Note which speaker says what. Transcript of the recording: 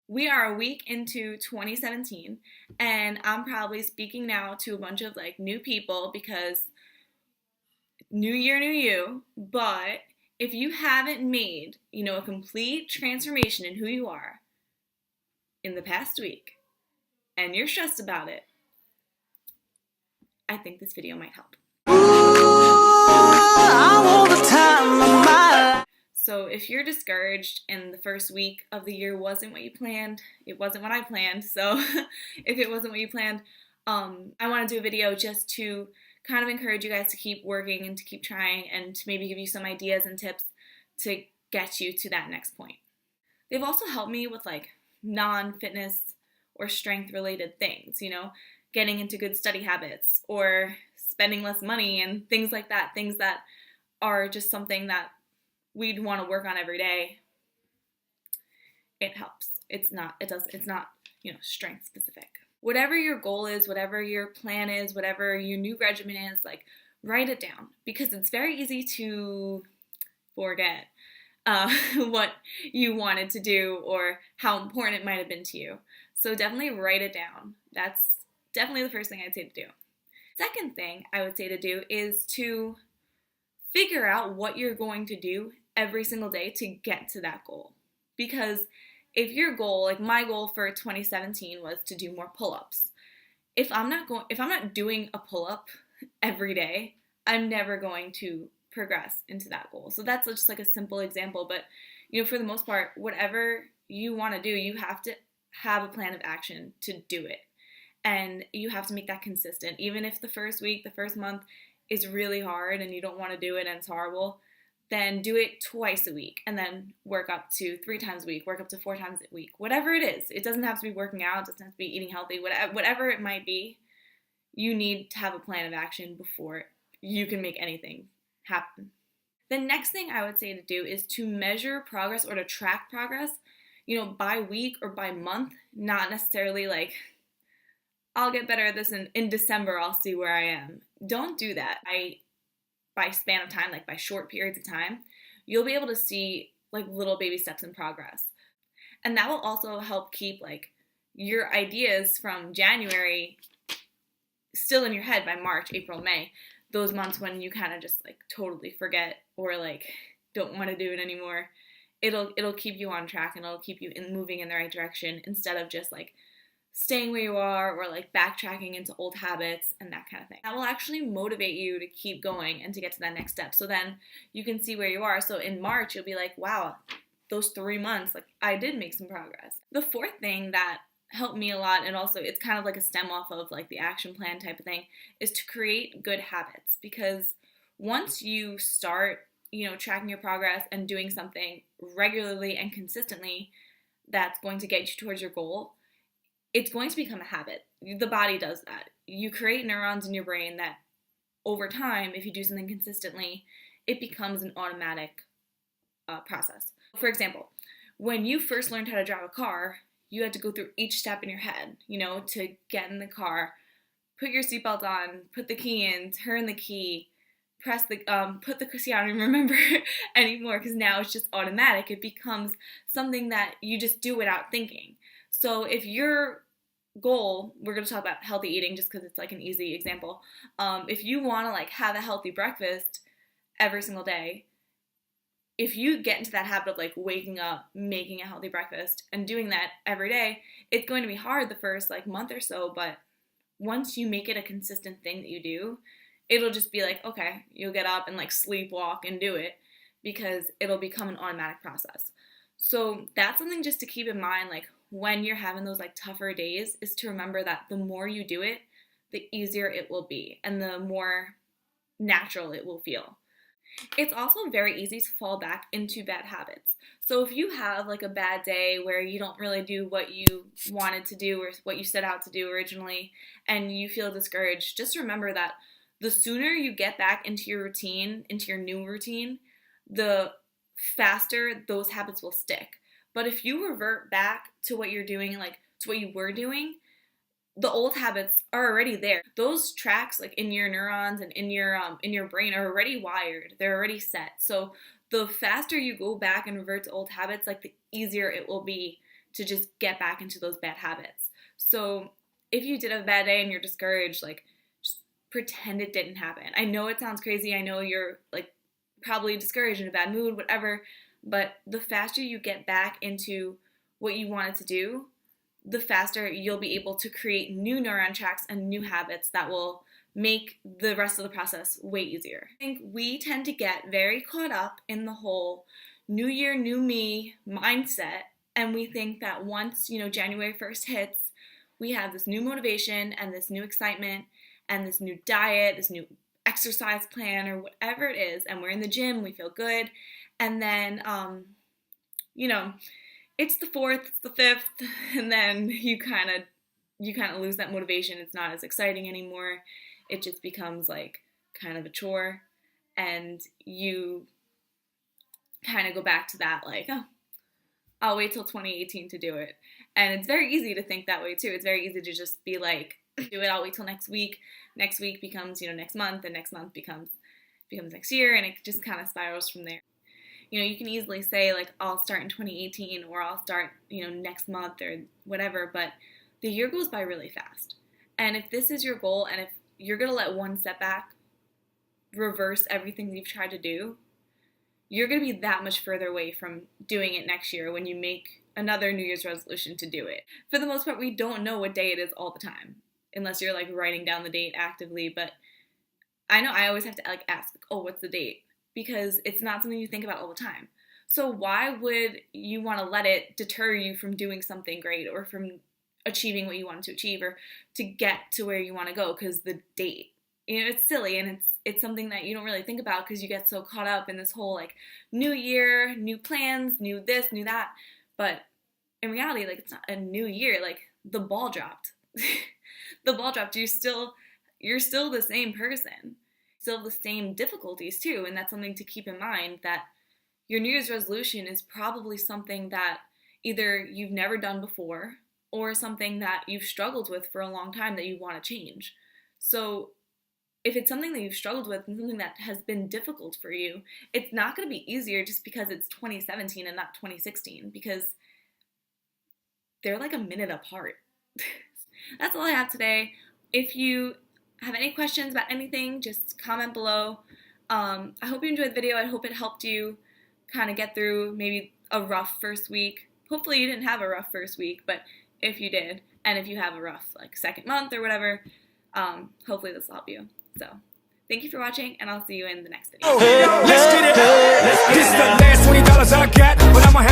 Speaker 1: We are a week into 2017, and I'm probably speaking now to a bunch of new people because new year, new you. But if you haven't made, a complete transformation in who you are in the past week and you're stressed about it, I think this video might help. So if you're discouraged and the first week of the year wasn't what you planned, it wasn't what I planned. So if it wasn't what you planned, I want to do a video just to kind of encourage you guys to keep working and to keep trying and to maybe give you some ideas and tips to get you to that next point. They've also helped me with non-fitness or strength related things, getting into good study habits or spending less money and things like that, things that are just something that we'd want to work on every day. It helps. It's not strength specific. Whatever your goal is, whatever your plan is, whatever your new regimen is, write it down, because it's very easy to forget what you wanted to do or how important it might have been to you. So definitely write it down. That's definitely the first thing I'd say to do. Second thing I would say to do is to figure out what you're going to do every single day to get to that goal. Because if your goal, like my goal for 2017 was to do more pull-ups. If I'm not doing a pull-up every day, I'm never going to progress into that goal. So that's just a simple example, but for the most part, whatever you want to do, you have to have a plan of action to do it. And you have to make that consistent. Even if the first week, the first month is really hard and you don't want to do it and it's horrible, then do it twice a week and then work up to 3 times a week, work up to 4 times a week, whatever it is. It doesn't have to be working out, it doesn't have to be eating healthy, whatever it might be. You need to have a plan of action before you can make anything happen. The next thing I would say to do is to measure progress or to track progress, by week or by month, not necessarily I'll get better at this in December, I'll see where I am. Don't do that. By span of time, by short periods of time, you'll be able to see little baby steps in progress. And that will also help keep your ideas from January still in your head by March, April, May, those months when you kind of just totally forget or don't want to do it anymore. It'll keep you on track and it'll keep you moving in the right direction instead of just staying where you are or backtracking into old habits and that kind of thing. That will actually motivate you to keep going and to get to that next step. So then you can see where you are. So in March, you'll be wow, those 3 months, I did make some progress. The fourth thing that helped me a lot, and also it's kind of a stem off of the action plan type of thing, is to create good habits. Because once you start, tracking your progress and doing something regularly and consistently that's going to get you towards your goal, it's going to become a habit. The body does that. You create neurons in your brain that over time, if you do something consistently, it becomes an automatic process. For example, when you first learned how to drive a car, you had to go through each step in your head, to get in the car, put your seatbelt on, put the key in, turn the key, press the, put the, see, I don't even remember anymore because now it's just automatic. It becomes something that you just do without thinking. So if your goal, we're going to talk about healthy eating just because it's an easy example. If you want to have a healthy breakfast every single day, if you get into that habit of waking up, making a healthy breakfast and doing that every day, it's going to be hard the first month or so, but once you make it a consistent thing that you do, it'll just be okay, you'll get up and sleepwalk and do it because it'll become an automatic process. So that's something just to keep in mind, when you're having those tougher days, is to remember that the more you do it, the easier it will be and the more natural it will feel. It's also very easy to fall back into bad habits. So if you have a bad day where you don't really do what you wanted to do or what you set out to do originally and you feel discouraged, just remember that the sooner you get back into your routine, into your new routine, the faster those habits will stick. But if you revert back to what you're doing, to what you were doing, the old habits are already there. Those tracks in your neurons and in your brain are already wired. They're already set. So the faster you go back and revert to old habits, the easier it will be to just get back into those bad habits. So if you did have a bad day and you're discouraged, like, just pretend it didn't happen. I know it sounds crazy. I know you're like probably discouraged, in a bad mood, whatever, but the faster you get back into what you wanted to do, the faster you'll be able to create new neuron tracks and new habits that will make the rest of the process way easier. I think we tend to get very caught up in the whole new year, new me mindset, and we think that once, January 1st hits, we have this new motivation and this new excitement and this new diet, this new exercise plan, or whatever it is, and we're in the gym, we feel good, and then, it's the 4th, it's the 5th, and then you kind of lose that motivation. It's not as exciting anymore. It just becomes like kind of a chore, and you kind of go back to that, like, oh, I'll wait till 2018 to do it. And it's very easy to think that way too. It's very easy to just be like, do it, I'll wait till next week. Next week becomes, next month, and next month becomes next year, and it just kind of spirals from there. You can easily say, like, I'll start in 2018, or I'll start, next month or whatever, but the year goes by really fast. And if this is your goal, and if you're going to let one setback reverse everything you've tried to do, you're going to be that much further away from doing it next year when you make another New Year's resolution to do it. For the most part, we don't know what day it is all the time, unless you're, like, writing down the date actively. But I know I always have to, like, ask, oh, what's the date? Because it's not something you think about all the time. So why would you want to let it deter you from doing something great, or from achieving what you wanted to achieve, or to get to where you want to go? Because the date, it's silly, and it's something that you don't really think about because you get so caught up in this whole, like, new year, new plans, new this, new that. But in reality, like, it's not a new year. Like, the ball dropped. The ball dropped. You're still the same person. Still the same difficulties too, and that's something to keep in mind, that your New Year's resolution is probably something that either you've never done before, or something that you've struggled with for a long time that you want to change. So if it's something that you've struggled with and something that has been difficult for you, it's not going to be easier just because it's 2017 and not 2016, because they're like a minute apart. That's all I have today. If you have any questions about anything, just comment below. I hope you enjoyed the video. I hope it helped you kind of get through maybe a rough first week. Hopefully you didn't have a rough first week, but if you did, and if you have a rough, like, second month or whatever, hopefully this will help you. So thank you for watching, and I'll see you in the next video.
Speaker 2: Let's get it. This is the last $20 I got, but I'ma have